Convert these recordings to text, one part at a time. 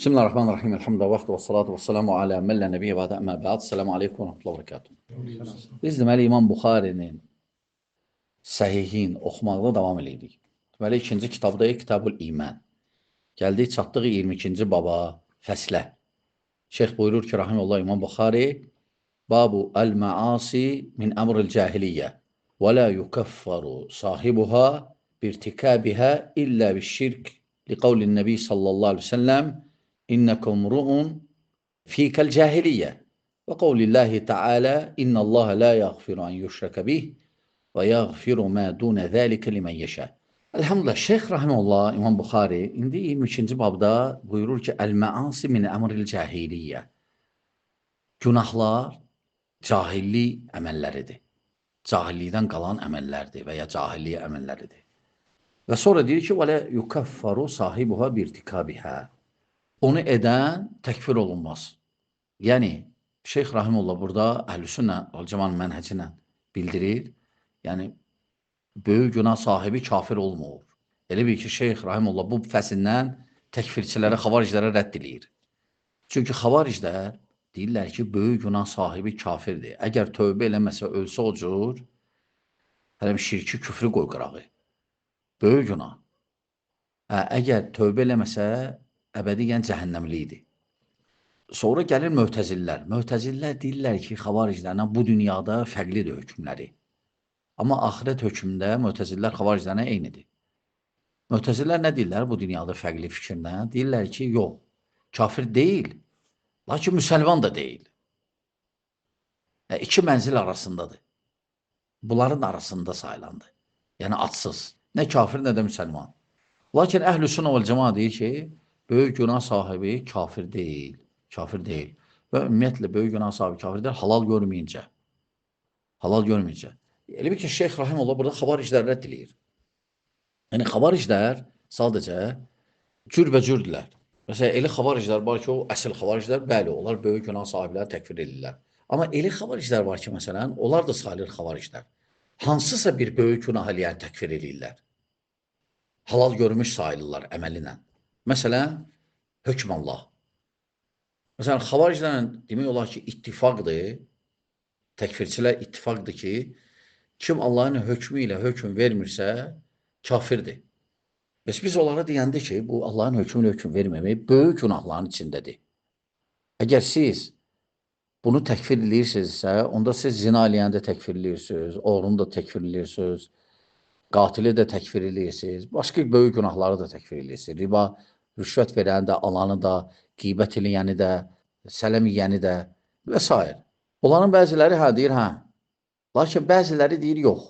Bismillahirrahmanirrahim. Elhamdülillah və salatu və salamu alə mən lə nəbiyyə bədə əmmə bəd. Selamu aleykum və rahmetullahi və barakatuhu. Biz deməli İmam Buxarinin Səhihin oxumaqda davam edirik. Deməli ikinci kitabdayıq, Kitabul İman. Gəldik, çatdıq 22-ci baba, fəslə. Şeyx buyurur ki, rahimehullah İmam Buxari, Babu el-maasi min əmril cahiliyyə və la yukaffaru sahibuha birtikabihə illə bişşirk liqavlin nəbi sallallahu aleyhi ve sellem İnnekum ru'un fikel cahiliye ve kavlillahi Teala innallaha la yaghfiru an yushraka bih ve yaghfiru ma dune zalika limen yasha. Elhamdülillah Şeyh rahimehullah İmam Buxari indi 22-ci babda buyurur ki el-maasi min emril cahiliye. Günahlar cahillik əməlləridir. Cahillikdən qalan əməllərdir və ya cahillik əməlləridir. Və sonra deyir ki və la yukaffaru sahibuha birtikabiha. Onu edən təkfir olunmaz. Yəni, Şeyx Rahimullah burada Əhl-i-Sünnə Vəl-Cəmaətin mənhəcinə bildirir. Yəni, böyük günah sahibi kafir olmur. Elə bir ki, Şeyx Rahimullah bu fəsindən təkfirçilərə, xavariclərə rədd edir. Çünki xavariclər deyirlər ki, böyük günah sahibi kafirdir. Əgər tövbə eləməsə, ölsə o cür, hələm şirki, küfrü qoy qırağı. Böyük günah. Əgər tövbə eləməsə, əbədiyyən cəhənnəmli idi. Sonra gəlir möhtəzillər. Möhtəzillər deyirlər ki, xavariclərlə bu dünyada fərqlidir hökmləri. Amma axirət hökmündə möhtəzillər xavariclərlə eynidir. Möhtəzillər nə deyirlər bu dünyada fərqli fikirlə? Deyirlər ki, yox, kafir deyil, lakin müsəlman da deyil. İki mənzil arasındadır. Bunların arasında sayılandı. Yəni atsız. Nə kafir, nə də müsəlman. Lakin Əhl-i-Sünnə Vəl-Cəmaət deyir ki, böyük günah sahibi kafir deyil. Kafir deyil. Və ümumiyyətlə, böyük günah sahibi kafir deyil, halal görməyincə. Halal görməyincə. Elə bir ki, Şeyx Rahimullah burada xavariclər rədd edir. Yəni, xavariclər sadəcə cürbəcürdülər. Məsələn, elə xavariclər var ki, o əsl xavariclər, bəli, onlar böyük günah sahibləri təkfir edirlər. Amma elə xavariclər var ki, məsələn, onlar da sayılır xavariclər. Hansısa bir böyük günah eləyən təkfir edirlər. Halal görmüş sayılırlar əməlinə. Məsələn, hökm Allah. Məsələn, xavariclərlə demək olar ki, ittifaqdır, təkfirçilər ittifaqdır ki, kim Allahın hökmü ilə hökm vermirsə, kafirdir. Biz onlara deyəndə ki, bu Allahın hökmü ilə hökm verməmək böyük günahların içindədir. Əgər siz bunu təkfir edirsinizsə, onda siz zina eləyəndə təkfir edirsiniz, oğrunu da təkfir edirsiniz, qatili də təkfir edirsiniz, başqa böyük günahları da təkfir edirsiniz. Riba, rüşvət verəni də, alanı da, qeybət eləyəni də, sələm yiyəni də və s. Onların bəziləri deyir, lakin bəziləri deyir, yox.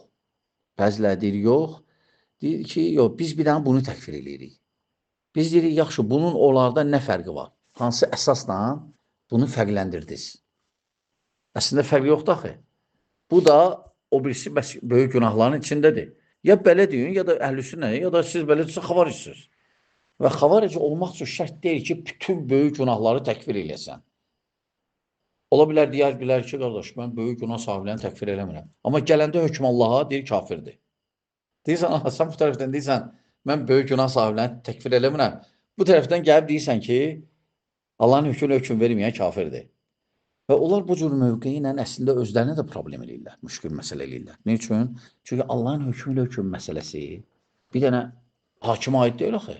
Bəziləri deyir, yox. Deyir ki, yox, biz bir dənə bunu təkfir edirik. Biz deyirik, yaxşı, bunun onlarda nə fərqi var? Hansı əsasla bunu fərqləndirdiniz? Əslində fərqi yoxdur axı. Bu da o birisi böyük günahların içindədir. Ya belə deyin, ya da Əhl-i-Sünnə, ya da siz belə deyirsə, xavaricsiz. Və xavarici olmaq üçün şərt deyil ki, bütün böyük günahları təkfir eləsən. Ola bilər, deyər ki, qardaş, mən böyük günah sahiblərini təkfir eləmirəm. Amma gələndə hökm Allaha deyir, kafirdir. Deyirsən, sən bu tərəfdən deyirsən, mən böyük günah sahiblərini təkfir eləmirəm. Bu tərəfdən gəlib deyirsən ki, Allahın hökmünə hökm verməyən kafirdir. Və onlar bu cür mövqeyi ilə əslində özlərini də problem eləyirlər, müşkül məsələ eləyirlər. Ne üçün? Çünki Allahın hökmü ilə hökm məsələsi bir dənə hakimə aid deyil axı.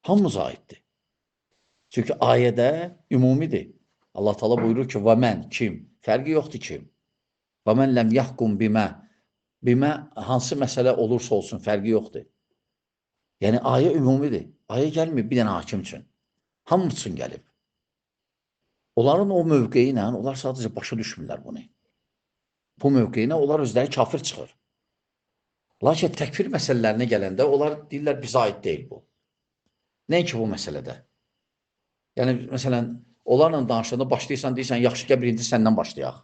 Hamımıza aiddir. Çünki ayədə ümumidir. Allah Teala buyurur ki, və mən, kim? Fərqi yoxdur kim. Və mən ləm yahkum bimə. Bimə hansı məsələ olursa olsun, fərqi yoxdur. Yəni, ayə ümumidir. Ayə gəlmir bir dənə hakim üçün. Hamı üçün gəlib. Onların o mövqeyi ilə, onlar sadəcə başa düşmürlər bunu. Bu mövqeyi ilə onlar özləri kafir çıxır. Lakin təkfir məsələlərinə gələndə, onlar deyirlər, bizə aid deyil bu. Nəinki bu məsələdə? Yəni, məsələn, onlarla danışanda başlayırsan, deyirsən, yaxşı ki, birinci səndən başlayaq.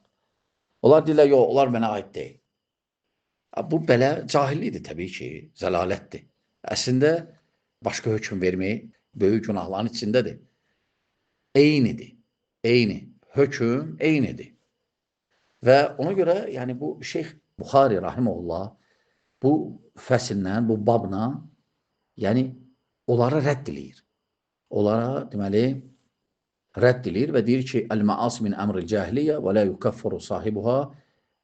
Onlar deyirlər, yox, onlar mənə aid deyil. Bu, belə cahillikdir təbii ki, zəlalətdir. Əslində, başqa hökm vermək böyük günahların içindədir. Eynidir. Eyni. Hökm eynidir. Və ona görə, yəni bu Şeyx Buxari rahimehullah bu fəsillə, bu babla, yəni onları rədd eləyir. onlara deməli rədd edir və deyir ki, əl-məasi min əmril cahiliyyə və la yukaffaru sahibuha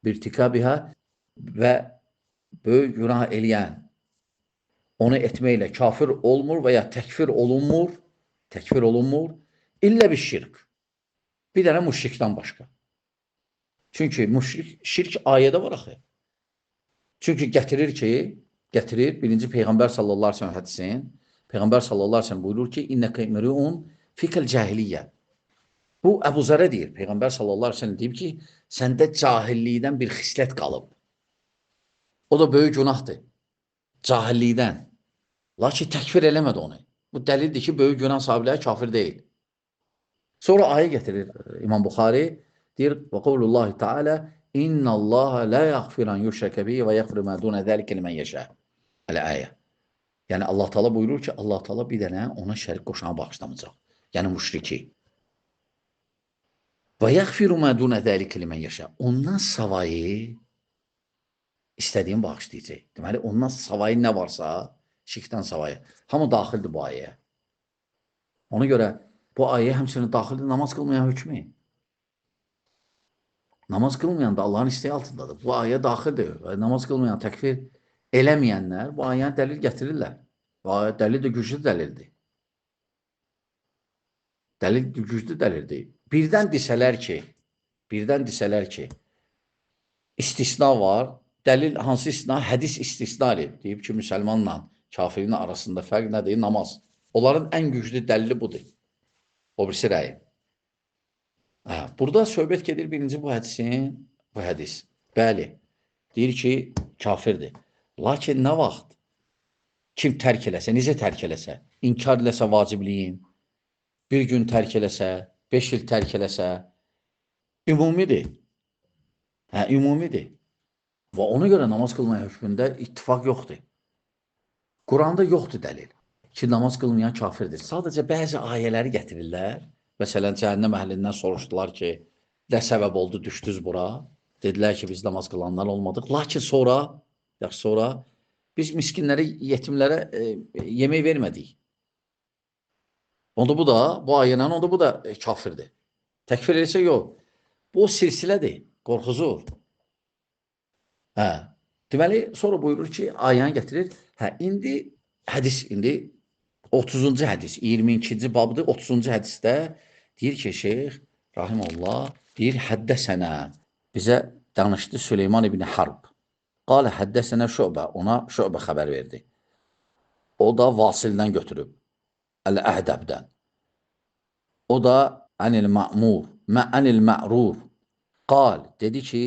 birtikabiha və böyük günah eləyən onu etməklə kafir olmur və ya təkfir olunmur, illə bir şirk. Bir dənə müşrikdən başqa. Çünki şirk ayədə var axı. Çünki gətirir birinci Peyğəmbər sallallahu aleyhi ve sellem hədisin. Peyğəmbər sallallahu aleyhi ve sellem buyurur ki, İnnəkə imriun fikəl cahiliyyə. Bu Əbu Zərə deyir. Peyğəmbər sallallahu aleyhi ve sellem deyib ki, səndə cahillikdən bir xislət qalıb. O da böyük günahdır. Cahillikdən. Lakin təkfir eləmədi onu. Bu dəlildir ki, böyük günah sahibləri kafir deyil. Sonra ayə gətirir İmam Buxari. Deyir, və qavlullahi teala, İnna Allaha la yaghfiran yushraka bihi və yaghfiru ma dun zalika limen yasha. Əl-ayə. Yəni Allah Taala buyurur ki, Allah Taala bir dənə ona şərik qoşanı bağışlamayacaq. Yəni müşriki. Və yaghfiru ma dun zalika limen yasha. Ondan savayı istədiyin bağışlayacaq. Deməli, ondan savayı nə varsa, şirkdən savayı, hamı daxildir bu ayəyə. Ona görə bu ayəyə həmçinin daxildir namaz qılmayan hökmü. Namaz qılmayan da Allahın istəyi altındadır. Bu ayə daxildir. Namaz qılmayan, təkfir eləməyənlər bu ayəni dəlil gətirirlər. Bu ayə dəlil də güclü dəlildir. Dəlil güclü dəlildir. Birdən desələr ki, istisna var. Dəlil hansı istisna? Hədis istisna edib. Deyib ki, müsəlmanla kafirin arasında fərq nədir? Namaz. Onların ən güclü dəlili budur. O birisi rəyi. Burada söhbət gedir birinci bu hədis. Bəli, deyir ki, kafirdir. Lakin nə vaxt kim tərk eləsə, necə tərk eləsə, inkar eləsə vacibliyin, bir gün tərk eləsə, 5 il tərk eləsə, ümumidir. Ümumidir. Və ona görə namaz qılmaya hökmündə ittifaq yoxdur. Quranda yoxdur dəlil ki, namaz qılmayan kafirdir. Sadəcə bəzi ayələri gətirirlər. Məsələn, cəhənnəm əhlindən soruşdular ki, nə səbəb oldu, düşdünüz bura? Dedilər ki, biz namaz qılanlar olmadıq. Lakin sonra biz miskinlərə, yetimlərə yemək vermədik. Onda bu ayənən, onda bu da kafirdir. Təkfir etsə yox. Bu silsilədir, qorxuzur. Deməli, sonra buyurur ki, ayəni gətirir. İndi 30-cu hədis, 22-ci babdır, 30-cu hədisdə deyir ki, Şeyx Rahimullah, deyir, həddəsənə, bizə danışdı Süleyman ibn Harb. Qalə həddəsənə Şöbə, ona Şöbə xəbər verdi. O da Vasildən götürüb, Əl-Əhdəbdən. O da Ənil Ma'rur. Qal, dedi ki,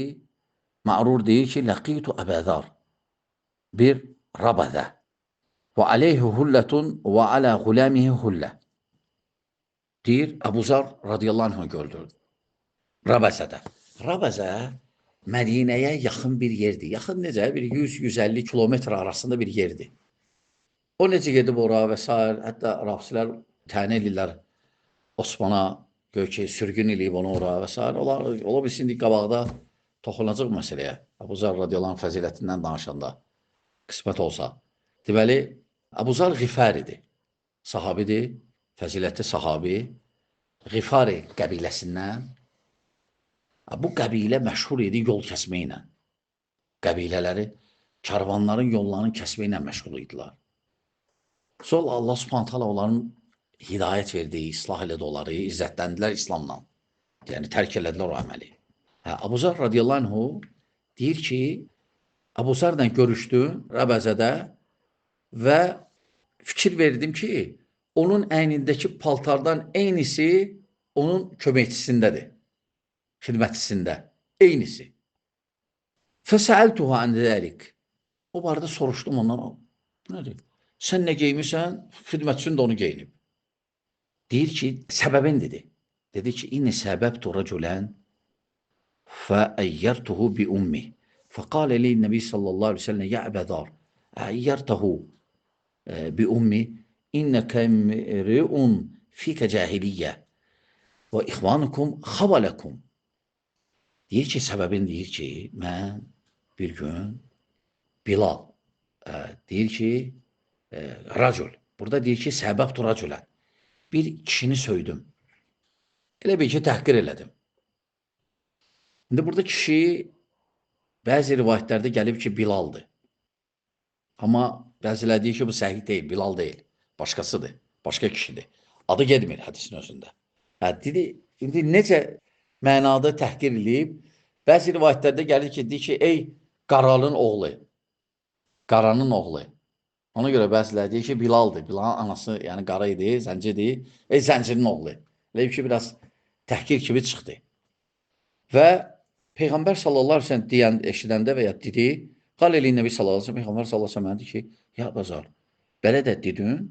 Ma'rur deyir ki, Ləqitu Əbəzar, bir Rabədə. Və aleyhi hullətun və alə gulamihi hullə. Deyir, Əbu Zar radiyallahu anh'ı gördürdü. Rabəzədə. Rabəzə Mədinəyə yaxın bir yerdir. Yaxın necə? Bir 100-150 kilometr arasında bir yerdir. O necə gedib ora və s. Hətta rafsilər təni edirlər Osmana, ki, sürgün eləyib onu ora və s. Ola bilsin, qabaqda toxunacaq məsələyə. Əbu Zar radiyallahu anh fəzilətindən danışanda qismət olsa. Deməli, Əbu Zar Ğifaridir. Sahabidir, fəzilətli sahabi. Ğifari qəbiləsindən. Bu qəbilə məşhur idi yol kəsməklə. Qəbilələri, karvanların yollarını kəsməklə məşğul idilər. Sonra Allah Subhanahu taala onların hidayət verdiyi, islah elədi onları, izzətləndilər İslamla. Yəni, tərk elədilər o əməli. Əbu Zar radiyallahu anhu deyir ki, Əbu Zarla görüşdüm Rəbəzədə və fikir verdim ki, onun əynindəki paltardan eynisi onun köməkçisindədir, xidmətçisində, eynisi. Fəsəəltuha ən dəlik. O barədə soruşdum ondan, nədir? Sən nə geymirsən, xidmətçin də onu geyinib. Deyir ki, səbəbin dedi. Dedi ki, inni səbəbtu rəculən fəəyyərtuhu bi ummi. Fəqalə li Nəbi sallallahu aleyhi ve sellem, ya Əbədar, əyyərtuhu bi ummi, innəkə mri'un fikə cahiliyyə və ixvanukum xabaləkum. Deyir ki, səbəbin deyir ki, mən bir gün Bilal, deyir ki, racul, burada deyir ki, səbəbtu raculən. bir kişini söydüm. Elə bir ki, təhqir elədim. İndi burada kişi bəzi rivayətlərdə gəlib ki, Bilaldır. Amma bəziləri deyir ki, bu səhih deyil, Bilal deyil. Başqasıdır, başqa kişidir. Adı gedmir hədisin özündə. Dedi, indi necə mənada təhqir eləyib? Bəzi rivayətlərdə gəlir ki, deyir ki, ey Qaralın oğlu, Qaranın oğlu. Ona görə bəziləri deyir ki, Bilaldır. Bilalın anası, yəni qara idi, zəncidir. Ey zəncinin oğlu. Elə ki, biraz təhqir kimi çıxdı. Və Peyğəmbər sallallahu əleyhi və səlləm deyən, eşidəndə və ya dedi, qal eləyin Nəbi sallallahu əleyhi və səlləm, Peyğəmbər sallallahu əleyhi və səlləm dedi ki, ya Bazar, belə də dedin?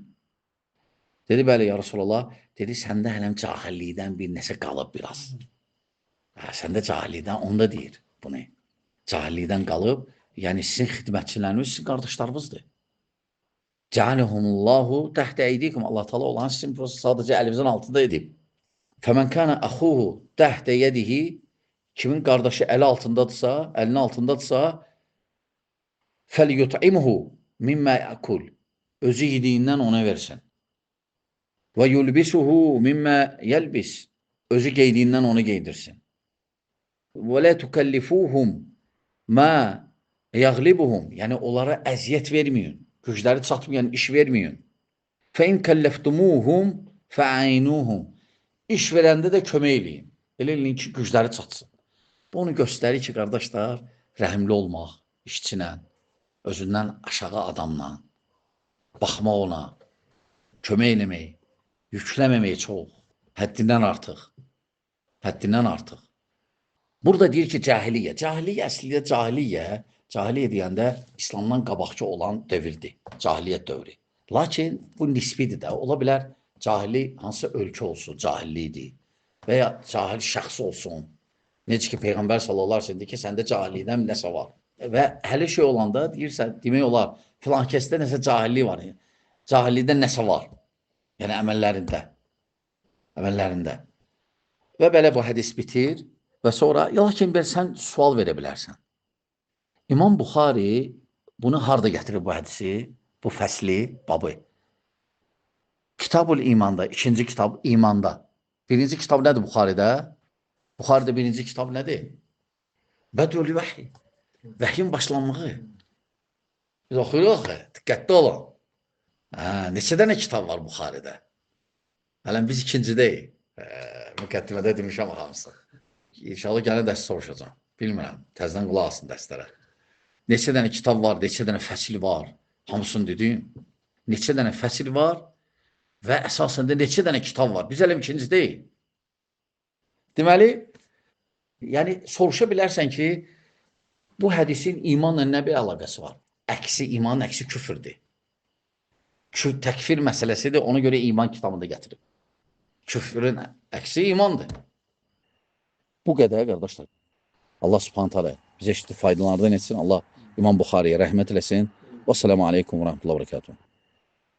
Dedi, bəli, ya Rasulullah, dedi, səndə hələm cahillikdən bir nəsə qalıb biraz. Səndə cahillikdən, onda deyir bunu. Cahillikdən qalıb, yəni sizin xidmətçiləriniz, sizin qardaşlarınızdır. Cəaləhumullahu təhtə eydikum. Allah Teala olan sizin sadəcə əlinizin altında edib. Fəmən kana axuhu təhtə yedihi, kimin qardaşı əli altındadırsa, əlinin altındadırsa, fəlyut'imhu mimmə yəkul. Özü yediyindən ona versin. Və yulbisuhu mimmə yəlbis. Özü geydiyindən onu geydirsin. Və lə tukallifuhum mə yəğlibuhum. Yəni, onlara əziyyət verməyin. Gücləri çatmayan iş verməyin. Fəin kəlləftumuhum fəaynuhum. İş verəndə də kömək eləyin. Elə eləyin ki, gücləri çatsın. Bu onu göstərir ki, qardaşlar, rəhimli olmaq işçinə, özündən aşağı adamla, baxmaq ona, kömək eləmək, yükləməmək çox, həddindən artıq. Həddindən artıq. Burada deyir ki, cahiliyyə. Cahiliyyə əslində cahiliyyə deyəndə İslamdan qabaqçı olan dövrdir, cahiliyyət dövrü. Lakin bu nisbidir də, ola bilər cahili hansı ölkə olsun, cahilliyidir və ya cahil şəxs olsun. Necə ki, Peyğəmbər sallallahu əleyhi və səlləm deyir ki, səndə cahillikdən nəsə var. Və hələ şey olanda deyirsən, demək olar, filan kəsdə nəsə cahillik var. Cahillikdən nəsə var. Yəni, əməllərində. Və belə bu hədis bitir və sonra, lakin sən sual verə bilərsən. İmam Buxari bunu harada gətirir bu hədisi, bu fəsli, babı? Kitab-ül İmanda, ikinci kitab İmanda. Birinci kitab nədir Buxaridə? Buxaridə birinci kitab nədir? Bədül vəhiy. Vəhyin başlanmağı. Biz oxuyuruq, diqqətli olun. Neçə dənə kitab var Buxaridə? Hələn biz ikincidəyik. Müqəddimədə demişəm hamısı. İnşallah gələn dərs soruşacağım. Bilmirəm, təzdən qulaq asın dərslərə. Neçə dənə kitab var, neçə dənə fəsil var. Hamısını dedim. Neçə dənə fəsil var və əsasında neçə dənə kitab var. Biz hələm ikincidəyik. Deməli, yəni soruşa bilərsən ki, bu hədisin imanla nə bir əlaqəsi var? Əksi, imanın əksi küfürdür. Təkfir məsələsidir, ona görə iman kitabında gətirib. Küfrün əksi imandır. Bu qədər, qardaşlar. Allah subhanət hələ bizə faydalardan etsin. Allah İmam Buxariyə rəhmət eləsin. Və sələmu aleykum və rəhmətullah və bərəkatuhu.